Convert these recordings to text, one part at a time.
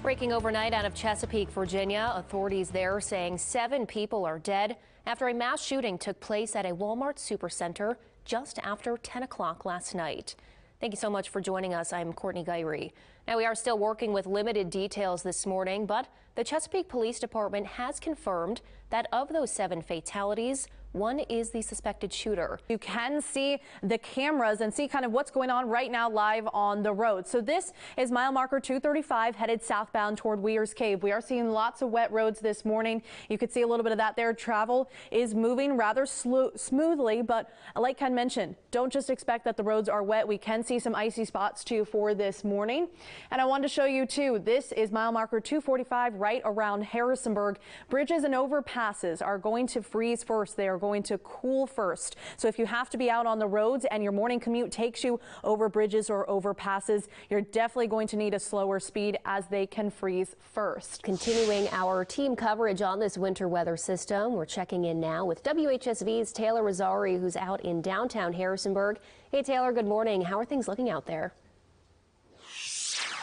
Breaking overnight out of Chesapeake, Virginia, authorities there saying 7 people are dead after a mass shooting took place at a Walmart supercenter just after 10 o'clock last night. Thank you so much for joining us. I'm Courtney Guyrie. Now, we are still working with limited details this morning, but the Chesapeake Police Department has confirmed that of those 7 fatalities, 1 is the suspected shooter. You can see the cameras and see kind of what's going on right now live on the road. So this is mile marker 235 headed southbound toward Weir's Cave. We are seeing lots of wet roads this morning. You could see a little bit of that there. Travel is moving rather smoothly, but like Ken mentioned, don't just expect that the roads are wet. We can see some icy spots too for this morning. And I wanted to show you too, this is mile marker 245 right around Harrisonburg. Bridges and overpasses are going to freeze first. They are going to cool first. So if you have to be out on the roads and your morning commute takes you over bridges or overpasses, you're definitely going to need a slower speed as they can freeze first. Continuing our team coverage on this winter weather system, we're checking in now with WHSV's Taylor Rosari, who's out in downtown Harrisonburg. Hey Taylor, good morning. How are things looking out there?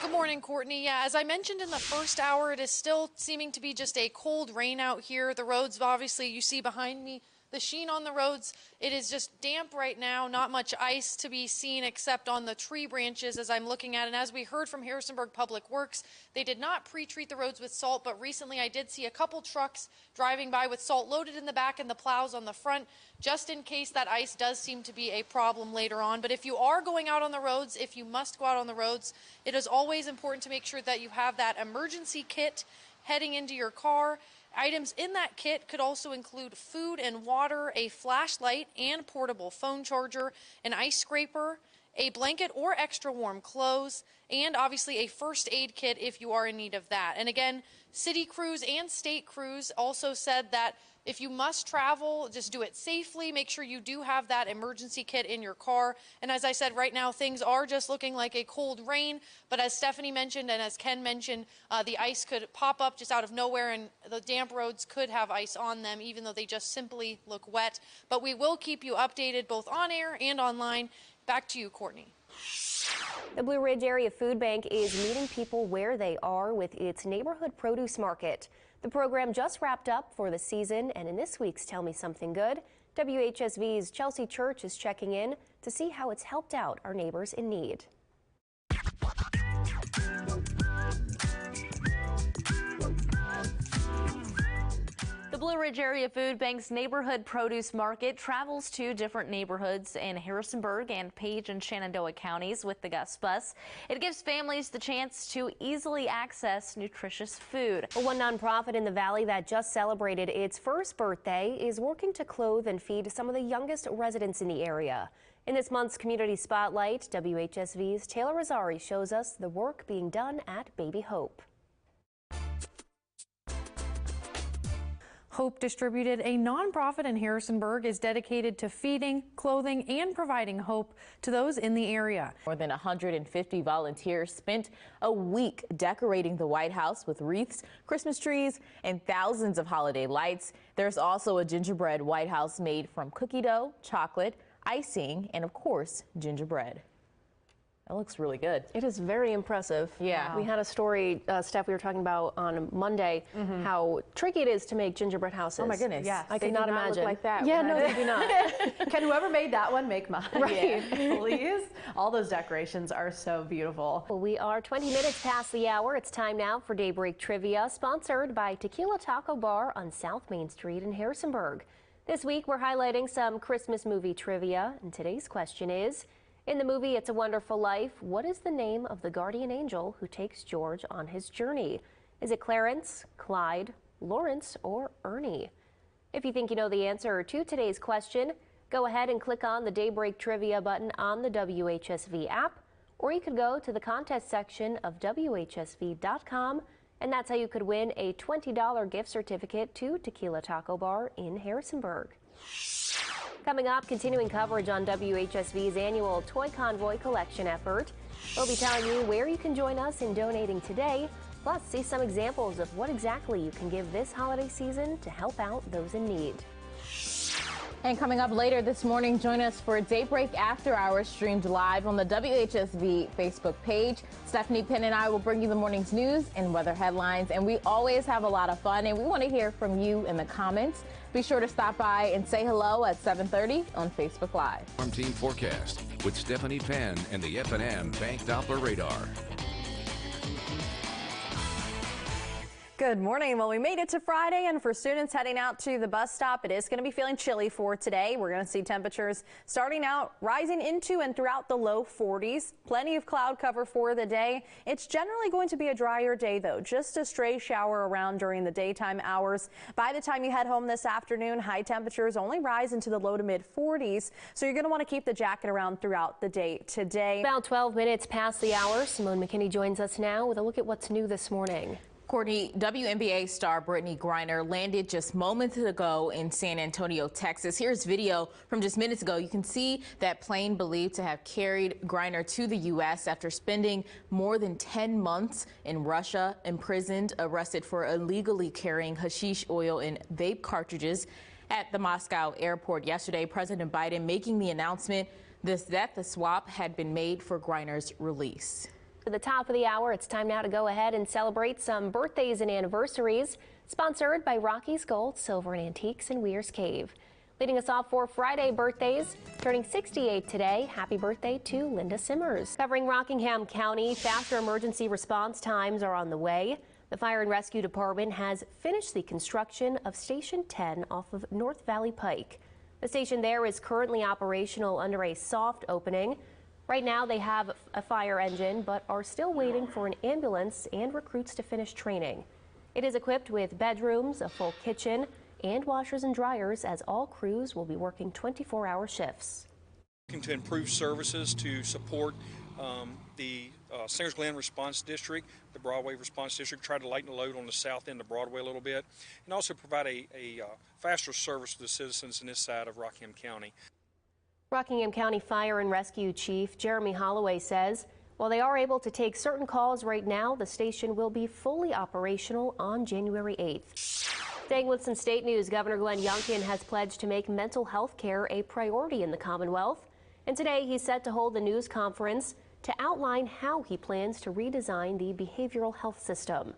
Good morning, Courtney. Yeah, as I mentioned in the first hour, it is still seeming to be just a cold rain out here. The roads, obviously, you see behind me, the sheen on the roads, it is just damp right now. Not much ice to be seen except on the tree branches as I'm looking at. And as we heard from Harrisonburg Public Works, they did not pre-treat the roads with salt, but recently I did see a couple trucks driving by with salt loaded in the back and the plows on the front, just in case that ice does seem to be a problem later on. But if you are going out on the roads, if you must go out on the roads, it is always important to make sure that you have that emergency kit heading into your car. Items in that kit could also include food and water, a flashlight and portable phone charger, an ice scraper, a blanket or extra warm clothes, and obviously a first aid kit if you are in need of that. And again, city crews and state crews also said that if you must travel, just do it safely. Make sure you do have that emergency kit in your car. And as I said, right now things are just looking like a cold rain. But as Stephanie mentioned and as Ken mentioned, the ice could pop up just out of nowhere, and the damp roads could have ice on them, even though they just simply look wet. But we will keep you updated both on air and online. Back to you, Courtney. The Blue Ridge Area Food Bank is meeting people where they are with its neighborhood produce market. The program just wrapped up for the season, and in this week's Tell Me Something Good, WHSV's Chelsea Church is checking in to see how it's helped out our neighbors in need. The Blue Ridge Area Food Bank's neighborhood produce market travels to different neighborhoods in Harrisonburg and Page and Shenandoah counties with the Gus Bus. It gives families the chance to easily access nutritious food. One nonprofit in the valley that just celebrated its first birthday is working to clothe and feed some of the youngest residents in the area. In this month's Community Spotlight, WHSV's Taylor Rosari shows us the work being done at Baby Hope. Hope Distributed, a nonprofit in Harrisonburg, is dedicated to feeding, clothing, and providing hope to those in the area. More than 150 volunteers spent a week decorating the White House with wreaths, Christmas trees, and thousands of holiday lights. There's also a gingerbread White House made from cookie dough, chocolate, icing, and of course, gingerbread. That looks really good. It is very impressive. Yeah. We had a story, Steph, we were talking about on Monday, how tricky it is to make gingerbread houses. Oh my goodness. Yes. I could not imagine. Look like that. Yeah, no, they do not. Can whoever made that one make mine? Right. Yeah, please. All those decorations are so beautiful. Well, we are 20 minutes past the hour. It's time now for Daybreak Trivia, sponsored by Tequila Taco Bar on South Main Street in Harrisonburg. This week, we're highlighting some Christmas movie trivia, and today's question is, in the movie It's a Wonderful Life, what is the name of the guardian angel who takes George on his journey? Is it Clarence, Clyde, Lawrence, or Ernie? If you think you know the answer to today's question, go ahead and click on the Daybreak Trivia button on the WHSV app, or you could go to the contest section of WHSV.com, and that's how you could win a $20 gift certificate to Tequila Taco Bar in Harrisonburg. Coming up, continuing coverage on WHSV's annual Toy Convoy collection effort. We'll be telling you where you can join us in donating today, plus see some examples of what exactly you can give this holiday season to help out those in need. And coming up later this morning, join us for Daybreak After Hours streamed live on the WHSV Facebook page. Stephanie Penn and I will bring you the morning's news and weather headlines, and we always have a lot of fun, and we want to hear from you in the comments. Be sure to stop by and say hello at 7:30 on Facebook Live. Farm Team Forecast with Stephanie Penn and the F&M Bank Doppler Radar. Good morning. Well, we made it to Friday, and for students heading out to the bus stop, it is going to be feeling chilly for today. We're going to see temperatures starting out rising into and throughout the low 40s. Plenty of cloud cover for the day. It's generally going to be a drier day, though. Just a stray shower around during the daytime hours. By the time you head home this afternoon, high temperatures only rise into the low to mid 40s, so you're going to want to keep the jacket around throughout the day today. About 12 minutes past the hour, Simone McKinney joins us now with a look at what's new this morning. Courtney, WNBA star Brittany Griner landed just moments ago in San Antonio, Texas. Here's video from just minutes ago. You can see that plane believed to have carried Griner to the U.S. after spending more than 10 months in Russia, imprisoned, arrested for illegally carrying hashish oil and vape cartridges at the Moscow airport yesterday. President Biden making the announcement that the swap had been made for Griner's release. To the top of the hour, it's time now to go ahead and celebrate some birthdays and anniversaries. Sponsored by Rocky's Gold, Silver and Antiques in Weir's Cave. Leading us off for Friday birthdays, turning 68 today. Happy birthday to Linda Simmers. Covering Rockingham County, faster emergency response times are on the way. The Fire and Rescue Department has finished the construction of Station 10 off of North Valley Pike. The station there is currently operational under a soft opening. Right now they have a fire engine, but are still waiting for an ambulance and recruits to finish training. It is equipped with bedrooms, a full kitchen, and washers and dryers, as all crews will be working 24-hour shifts. Looking to improve services to support the Singers Glen Response District, the Broadway Response District, try to lighten the load on the south end of Broadway a little bit, and also provide a faster service to the citizens in this side of Rockingham County. Rockingham County Fire and Rescue Chief Jeremy Holloway says while they are able to take certain calls right now, the station will be fully operational on January 8th. Staying with some state news, Governor Glenn Youngkin has pledged to make mental health care a priority in the Commonwealth. And today he's set to hold a news conference to outline how he plans to redesign the behavioral health system.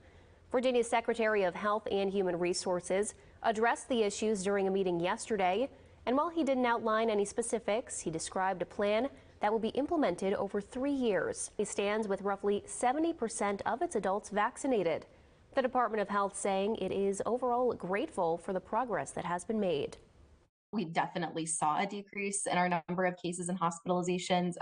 Virginia's Secretary of Health and Human Resources addressed the issues during a meeting yesterday. And while he didn't outline any specifics, he described a plan that will be implemented over 3 years. He stands with roughly 70% of its adults vaccinated. The Department of Health saying it is overall grateful for the progress that has been made. We definitely saw a decrease in our number of cases and hospitalizations.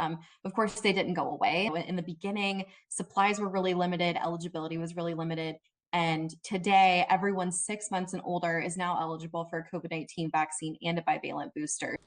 Of course, they didn't go away. In the beginning, supplies were really limited, eligibility was really limited. And today, everyone 6 months and older is now eligible for a COVID-19 vaccine and a bivalent booster.